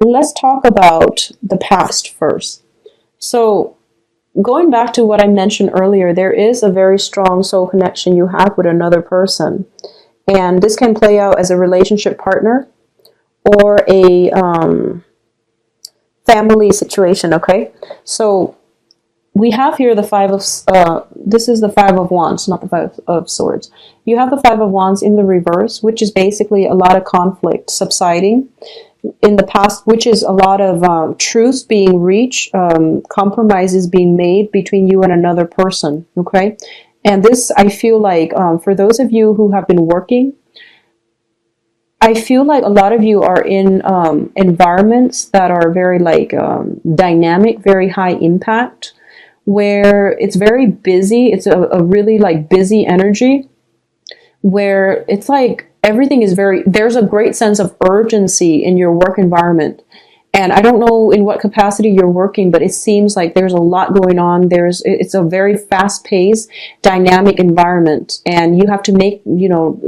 let's talk about the past first. So, going back to what I mentioned earlier, there is a very strong soul connection you have with another person. And this can play out as a relationship partner or a family situation, okay? So we have here the this is the Five of Wands, not the Five of Swords. You have the Five of Wands in the reverse, which is basically a lot of conflict subsiding in the past, which is a lot of truths being reached, compromises being made between you and another person, okay? And this, I feel like, for those of you who have been working, I feel like a lot of you are in environments that are very like dynamic, very high impact, where it's very busy. It's a really like busy energy where it's like everything is there's a great sense of urgency in your work environment. And I don't know in what capacity you're working, but it seems like there's a lot going on. It's a very fast-paced, dynamic environment, and you have to make,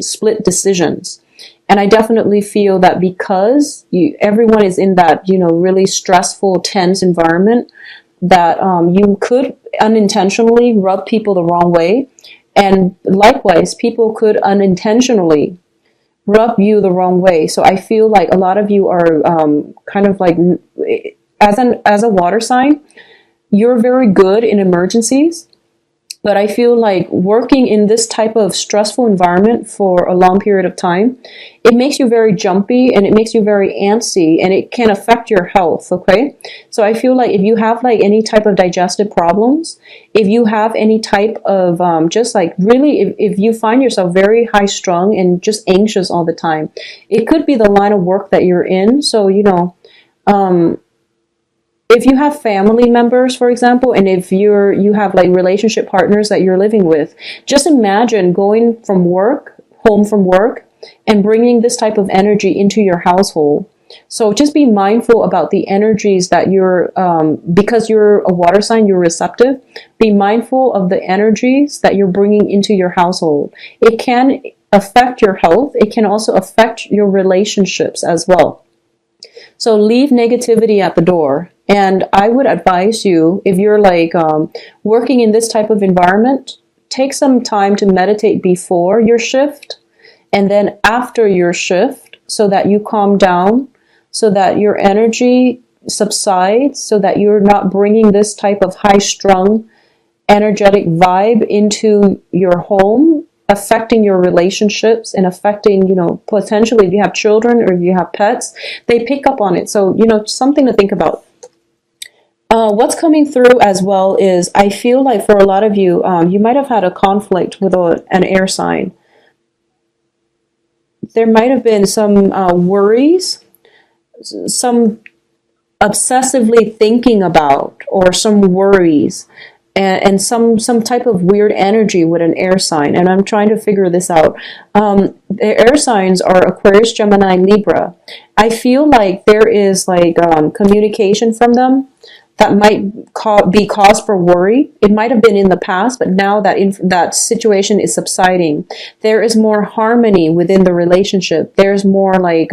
split decisions. And I definitely feel that because everyone is in that, really stressful, tense environment, that you could unintentionally rub people the wrong way. And likewise, people could unintentionally rub you the wrong way. So I feel like a lot of you are kind of like, as a water sign, you're very good in emergencies. But I feel like working in this type of stressful environment for a long period of time, it makes you very jumpy and it makes you very antsy and it can affect your health, okay? So I feel like if you have like any type of digestive problems, if you have any type of just like really, if you find yourself very high strung and just anxious all the time, it could be the line of work that you're in. So, if you have family members, for example, and if you have like relationship partners that you're living with, just imagine going home from work, and bringing this type of energy into your household. So just be mindful about the energies that because you're a water sign, you're receptive. Be mindful of the energies that you're bringing into your household. It can affect your health. It can also affect your relationships as well. So leave negativity at the door. And I would advise you, if you're like working in this type of environment, take some time to meditate before your shift and then after your shift so that you calm down, so that your energy subsides, so that you're not bringing this type of high-strung, energetic vibe into your home, affecting your relationships and affecting, potentially if you have children or if you have pets, they pick up on it. So, something to think about. What's coming through as well is I feel like for a lot of you, you might have had a conflict with an air sign. There might have been some worries, some obsessively thinking about, or some worries, and some type of weird energy with an air sign. And I'm trying to figure this out. The air signs are Aquarius, Gemini, Libra. I feel like there is like communication from them that might be cause for worry. It might have been in the past, but now that that situation is subsiding, there is more harmony within the relationship. There's more like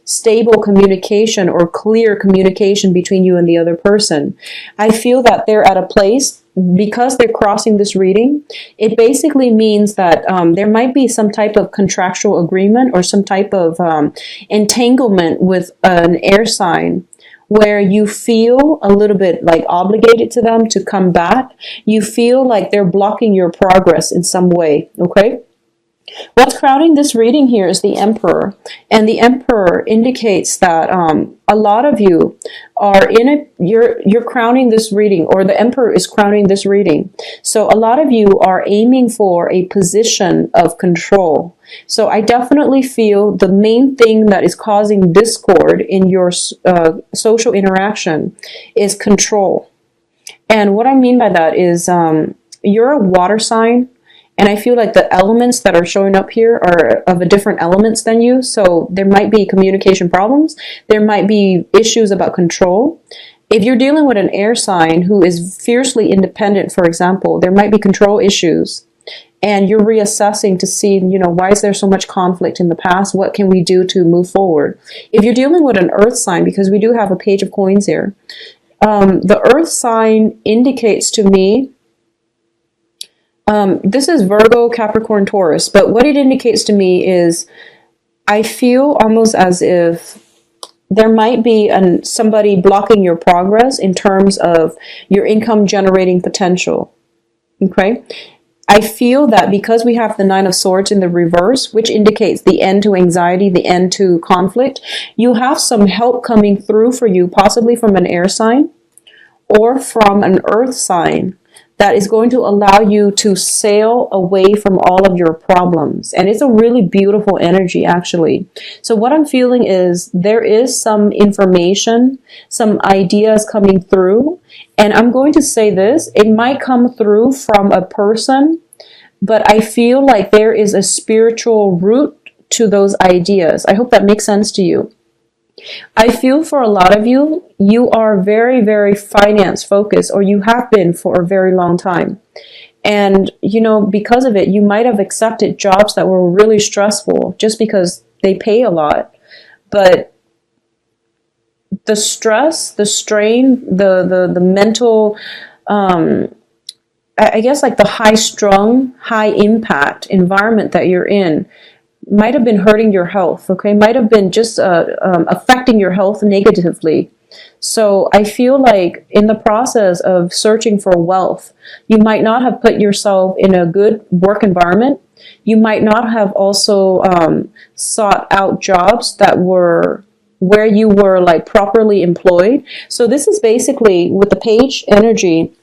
stable communication or clear communication between you and the other person. I feel that they're at a place, because they're crossing this reading, it basically means that there might be some type of contractual agreement or some type of entanglement with an air sign, where you feel a little bit like obligated to them to come back. You feel like they're blocking your progress in some way, okay? What's crowning this reading here is the Emperor. And the Emperor indicates that a lot of you are in it, you're crowning this reading, or the Emperor is crowning this reading. So a lot of you are aiming for a position of control. So I definitely feel the main thing that is causing discord in your social interaction is control. And what I mean by that is you're a water sign, and I feel like the elements that are showing up here are of a different elements than you. So there might be communication problems. There might be issues about control. If you're dealing with an air sign who is fiercely independent, for example, there might be control issues. and you're reassessing to see, why is there so much conflict in the past? What can we do to move forward? If you're dealing with an earth sign, because we do have a page of coins here, the earth sign indicates to me, this is Virgo, Capricorn, Taurus, but what it indicates to me is I feel almost as if there might be somebody blocking your progress in terms of your income generating potential. Okay? I feel that because we have the Nine of Swords in the reverse, which indicates the end to anxiety, the end to conflict, you have some help coming through for you, possibly from an air sign or from an earth sign, that is going to allow you to sail away from all of your problems. And it's a really beautiful energy, actually. So what I'm feeling is there is some information, some ideas coming through. And I'm going to say this, it might come through from a person, but I feel like there is a spiritual root to those ideas. I hope that makes sense to you. I feel for a lot of you, you are very, very finance focused, or you have been for a very long time. And, because of it, you might have accepted jobs that were really stressful just because they pay a lot. But the stress, the strain, the mental, I guess like the high strung, high impact environment that you're in might have been hurting your health, okay? Might have been just affecting your health negatively. So I feel like in the process of searching for wealth, you might not have put yourself in a good work environment. You might not have also sought out jobs that were where you were like properly employed. So this is basically with the page energy,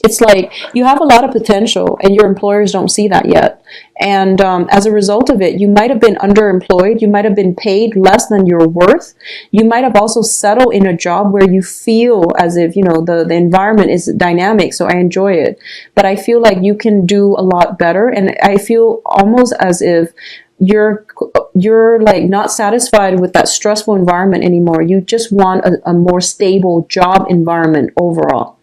it's like you have a lot of potential and your employers don't see that yet. And as a result of it, you might have been underemployed. You might have been paid less than your worth. You might have also settled in a job where you feel as if, the environment is dynamic, so I enjoy it. But I feel like you can do a lot better. And I feel almost as if you're like not satisfied with that stressful environment anymore. You just want a more stable job environment overall.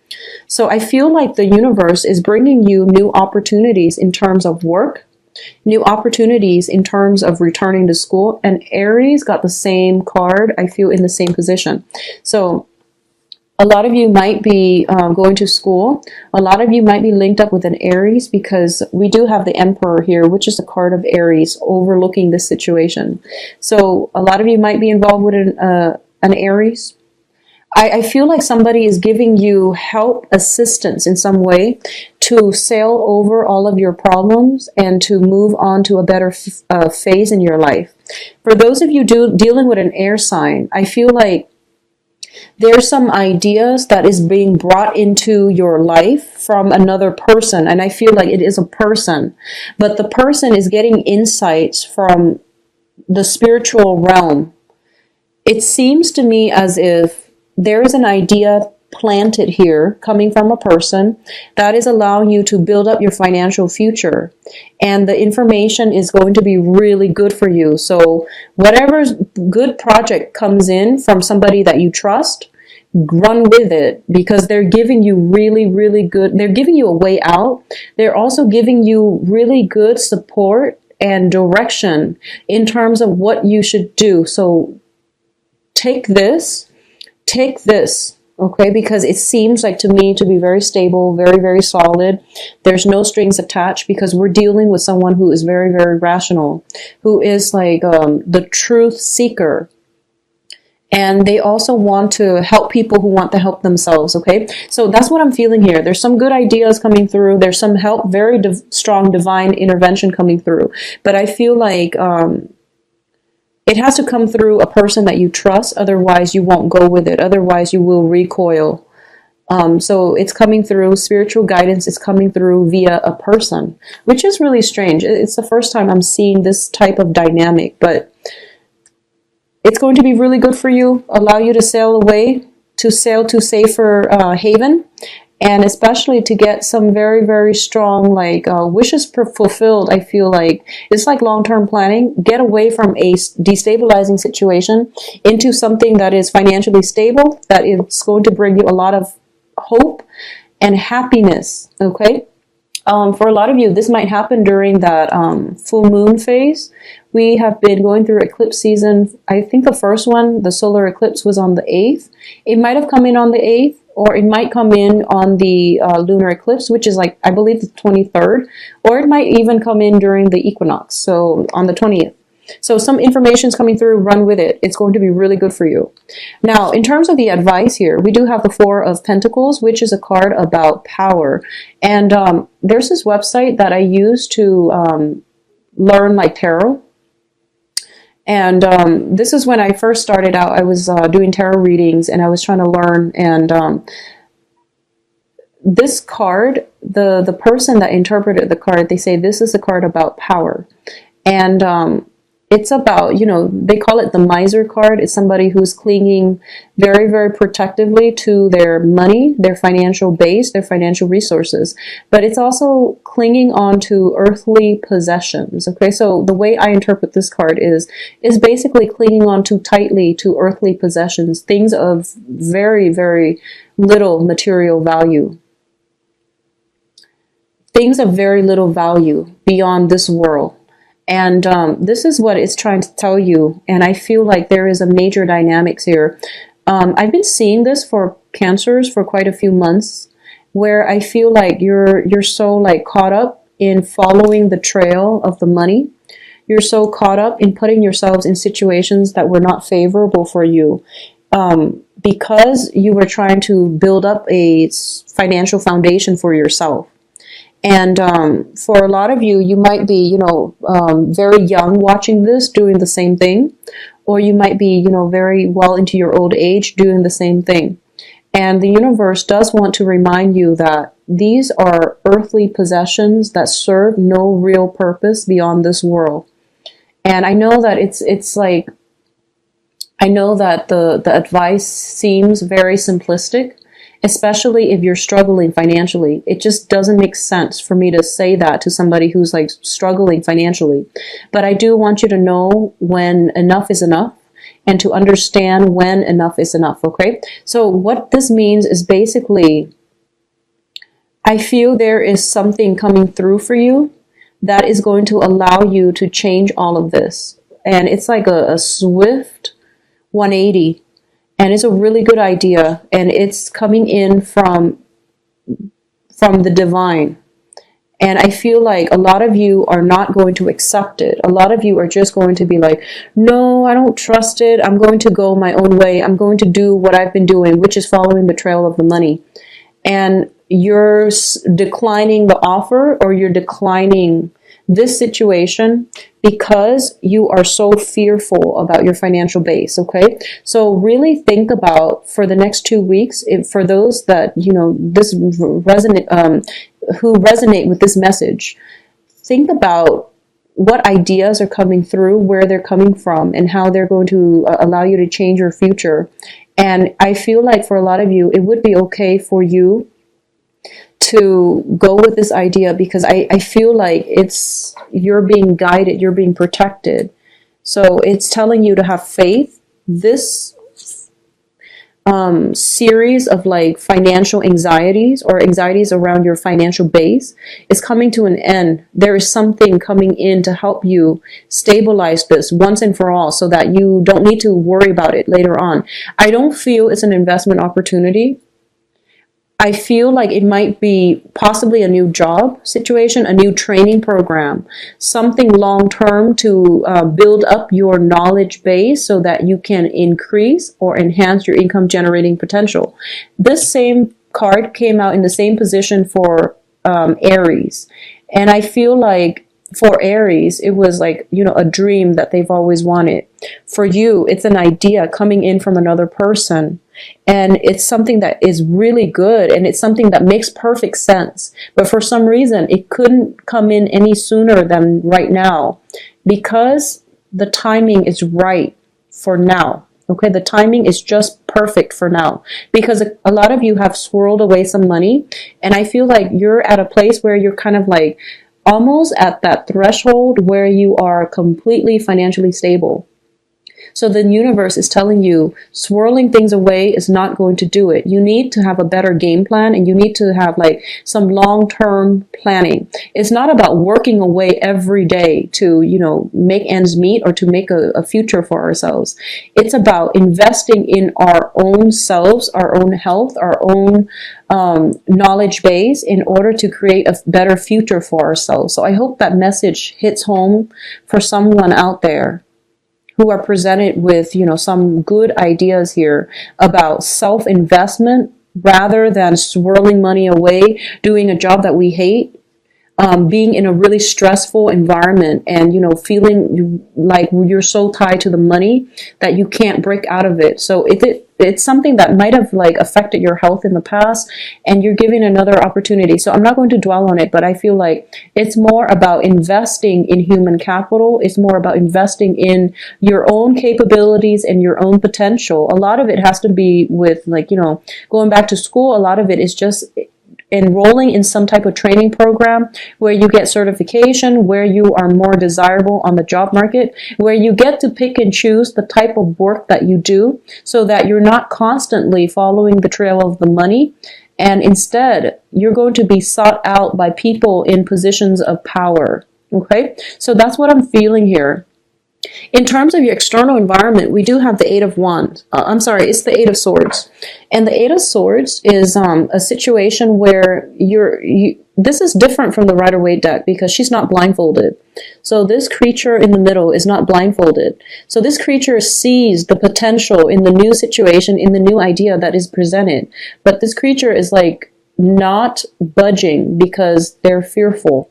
So I feel like the universe is bringing you new opportunities in terms of work, new opportunities in terms of returning to school. And Aries got the same card, I feel, in the same position. So a lot of you might be going to school. A lot of you might be linked up with an Aries because we do have the Emperor here, which is a card of Aries overlooking this situation. So a lot of you might be involved with an Aries. I feel like somebody is giving you help, assistance in some way to sail over all of your problems and to move on to a better phase in your life. For those of you dealing with an air sign, I feel like there's some ideas that is being brought into your life from another person. And I feel like it is a person, but the person is getting insights from the spiritual realm. It seems to me as if there is an idea planted here coming from a person that is allowing you to build up your financial future. And the information is going to be really good for you. So whatever good project comes in from somebody that you trust, run with it, because they're giving you really, really good, they're giving you a way out. They're also giving you really good support and direction in terms of what you should do. So take this, okay, because it seems like to me to be very stable, very, very solid. There's no strings attached because we're dealing with someone who is very, very rational, who is like the truth seeker. And they also want to help people who want to help themselves, okay? So that's what I'm feeling here. There's some good ideas coming through. There's some help, very strong divine intervention coming through. But I feel like it has to come through a person that you trust. Otherwise, you won't go with it. Otherwise, you will recoil. So it's coming through spiritual guidance. It's coming through via a person, which is really strange. It's the first time I'm seeing this type of dynamic, but it's going to be really good for you. Allow you to sail away, to sail to safer haven. And especially to get some very, very strong, like, wishes fulfilled. I feel like it's like long-term planning. Get away from a destabilizing situation into something that is financially stable, that is going to bring you a lot of hope and happiness, okay? For a lot of you, this might happen during that full moon phase. We have been going through eclipse season. I think the first one, the solar eclipse, was on the 8th. It might have come in on the 8th, or it might come in on the lunar eclipse, which is like, I believe, the 23rd, or it might even come in during the equinox, so on the 20th. So some information is coming through, run with it. It's going to be really good for you. Now, in terms of the advice here, we do have the Four of Pentacles, which is a card about power. And there's this website that I use to learn like tarot. And this is when I first started out. I was doing tarot readings and I was trying to learn. And this card, the person that interpreted the card, they say this is a card about power. And it's about, you know, they call it the miser card. It's somebody who's clinging very, very protectively to their money, their financial base, their financial resources. But it's also clinging on to earthly possessions. Okay, so the way I interpret this card is basically clinging on too tightly to earthly possessions, things of very, very little material value. Things of very little value beyond this world. And this is what it's trying to tell you. And I feel like there is a major dynamics here. I've been seeing this for Cancers for quite a few months, where I feel like you're so like caught up in following the trail of the money. You're so caught up in putting yourselves in situations that were not favorable for you, because you were trying to build up a financial foundation for yourself. And for a lot of you, you might be, you know, very young watching this, doing the same thing. Or you might be, you know, very well into your old age doing the same thing. And the universe does want to remind you that these are earthly possessions that serve no real purpose beyond this world. And I know that it's like, I know that the advice seems very simplistic, especially if you're struggling financially. It just doesn't make sense for me to say that to somebody who's like struggling financially. But I do want you to know when enough is enough and to understand when enough is enough, okay? So what this means is basically, I feel there is something coming through for you that is going to allow you to change all of this. And it's like a swift 180. And it's a really good idea, and it's coming in from the divine. And I feel like a lot of you are not going to accept it. A lot of you are just going to be like, no, I don't trust it. I'm going to go my own way. I'm going to do what I've been doing, which is following the trail of the money. And you're declining the offer, or you're declining this situation because you are so fearful about your financial base, okay? So really think about, for the next 2 weeks, for those that, you know, this resonate, who resonate with this message, think about what ideas are coming through, where they're coming from, and how they're going to allow you to change your future. And I feel like for a lot of you, it would be okay for you to go with this idea, because I feel like you're being guided, you're being protected. So it's telling you to have faith. This series of like financial anxieties or anxieties around your financial base is coming to an end. There is something coming in to help you stabilize this once and for all, so that you don't need to worry about it later on. I don't feel it's an investment opportunity. I feel like it might be possibly a new job situation, a new training program, something long-term to build up your knowledge base so that you can increase or enhance your income generating potential. This same card came out in the same position for Aries. And I feel like for Aries, it was like, you know, a dream that they've always wanted. For you, it's an idea coming in from another person. And it's something that is really good, and it's something that makes perfect sense. But for some reason, it couldn't come in any sooner than right now, because the timing is right for now. Okay, the timing is just perfect for now, because a lot of you have squirreled away some money, and I feel like you're at a place where you're kind of like almost at that threshold where you are completely financially stable. So the universe is telling you swirling things away is not going to do it. You need to have a better game plan, and you need to have like some long-term planning. It's not about working away every day to, make ends meet or to make a future for ourselves. It's about investing in our own selves, our own health, our own knowledge base in order to create a better future for ourselves. So I hope that message hits home for someone out there who are presented with, some good ideas here about self-investment rather than swirling money away, doing a job that we hate, being in a really stressful environment and, feeling like you're so tied to the money that you can't break out of it. So it's something that might have like affected your health in the past, and you're giving another opportunity. So I'm not going to dwell on it, but I feel like it's more about investing in human capital. It's more about investing in your own capabilities and your own potential. A lot of it has to be with like, going back to school. A lot of it is just enrolling in some type of training program where you get certification, where you are more desirable on the job market, where you get to pick and choose the type of work that you do so that you're not constantly following the trail of the money. And instead, you're going to be sought out by people in positions of power. Okay? So that's what I'm feeling here. In terms of your external environment, we do have the Eight of Wands. It's the Eight of Swords. And the Eight of Swords is a situation where this is different from the Rider-Waite deck because she's not blindfolded. So this creature in the middle is not blindfolded. So this creature sees the potential in the new situation, in the new idea that is presented. But this creature is like not budging because they're fearful.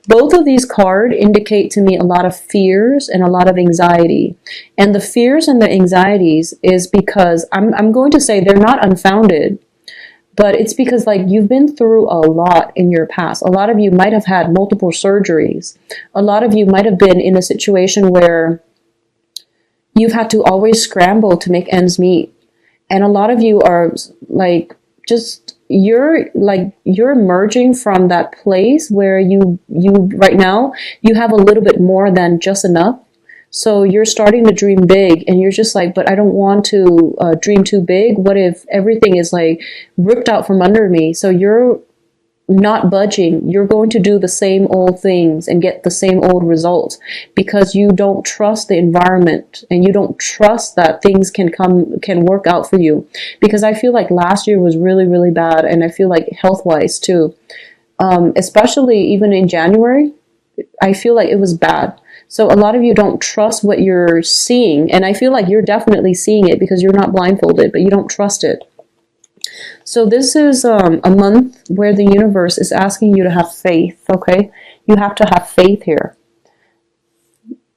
Both of these cards indicate to me a lot of fears and a lot of anxiety. And the fears and the anxieties is because I'm going to say they're not unfounded, but it's because like you've been through a lot in your past. A lot of you might have had multiple surgeries. A lot of you might have been in a situation where you've had to always scramble to make ends meet. And a lot of you are like you're emerging from that place where you right now you have a little bit more than just enough. So you're starting to dream big, and you're just like, but I don't want to dream too big. What if everything is like ripped out from under me? So you're not budging. You're going to do the same old things and get the same old results because you don't trust the environment and you don't trust that things can work out for you. Because I feel like last year was really, really bad, and I feel like health-wise too. Especially even in January, I feel like it was bad. So a lot of you don't trust what you're seeing, and I feel like you're definitely seeing it because you're not blindfolded, but you don't trust it. So this is a month where the universe is asking you to have faith, okay? You have to have faith here.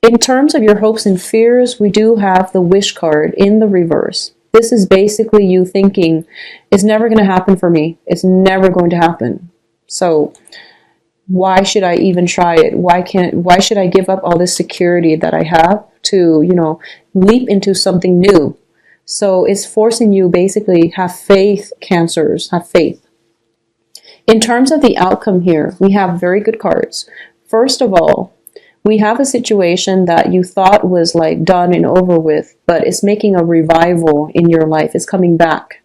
In terms of your hopes and fears, we do have the wish card in the reverse. This is basically you thinking, it's never going to happen for me. It's never going to happen. So why should I even try it? Why should I give up all this security that I have to, leap into something new? So it's forcing you basically have faith, Cancers, have faith. In terms of the outcome here, we have very good cards. First of all, we have a situation that you thought was like done and over with, but it's making a revival in your life. It's coming back.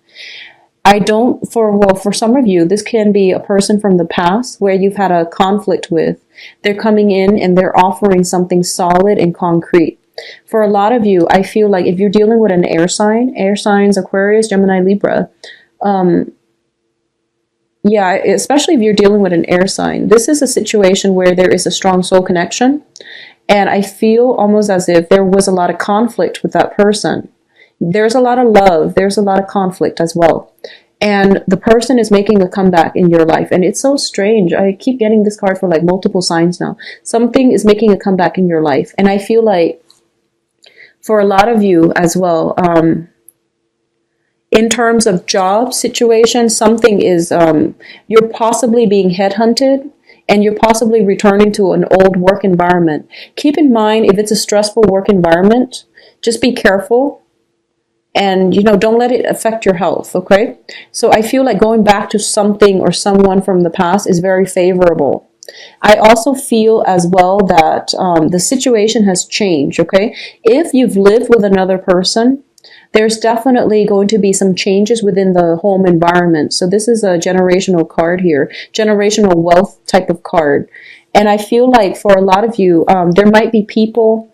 For some of you, this can be a person from the past where you've had a conflict with. They're coming in and they're offering something solid and concrete. For a lot of you, I feel like if you're dealing with an air signs, Aquarius, Gemini, Libra, especially if you're dealing with an air sign, this is a situation where there is a strong soul connection. And I feel almost as if there was a lot of conflict with that person. There's a lot of love. There's a lot of conflict as well. And the person is making a comeback in your life. And it's so strange. I keep getting this card for like multiple signs now. Something is making a comeback in your life. And I feel like for a lot of you as well, in terms of job situation, something is, you're possibly being headhunted and you're possibly returning to an old work environment. Keep in mind, if it's a stressful work environment, just be careful and, don't let it affect your health, okay? So I feel like going back to something or someone from the past is very favorable. I also feel as well that the situation has changed, okay? If you've lived with another person, there's definitely going to be some changes within the home environment. So this is a generational card here, generational wealth type of card. And I feel like for a lot of you, there might be people,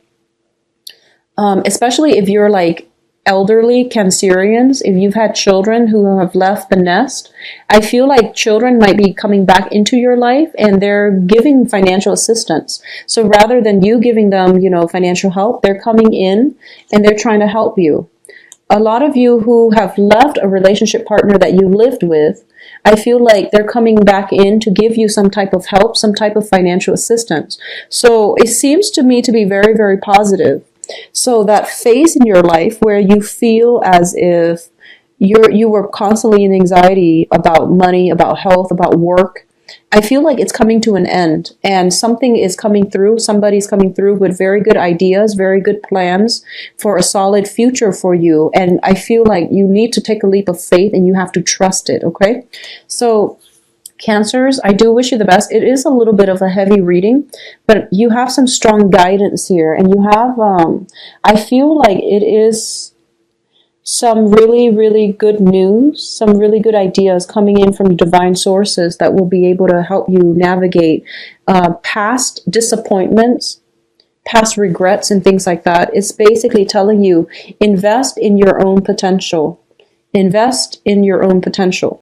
especially if you're like elderly Cancerians, if you've had children who have left the nest, I feel like children might be coming back into your life and they're giving financial assistance. So rather than you giving them, financial help, they're coming in and they're trying to help you. A lot of you who have left a relationship partner that you lived with, I feel like they're coming back in to give you some type of help, some type of financial assistance. So it seems to me to be very, very positive. So that phase in your life where you feel as if you were constantly in anxiety about money, about health, about work, I feel like it's coming to an end and something is coming through. Somebody's coming through with very good ideas, very good plans for a solid future for you. And I feel like you need to take a leap of faith and you have to trust it. Okay. So Cancers, I do wish you the best. It is a little bit of a heavy reading, but you have some strong guidance here and you have, I feel like it is some really, really good news, some really good ideas coming in from divine sources that will be able to help you navigate past disappointments, past regrets, and things like that. It's basically telling you, invest in your own potential. Invest in your own potential.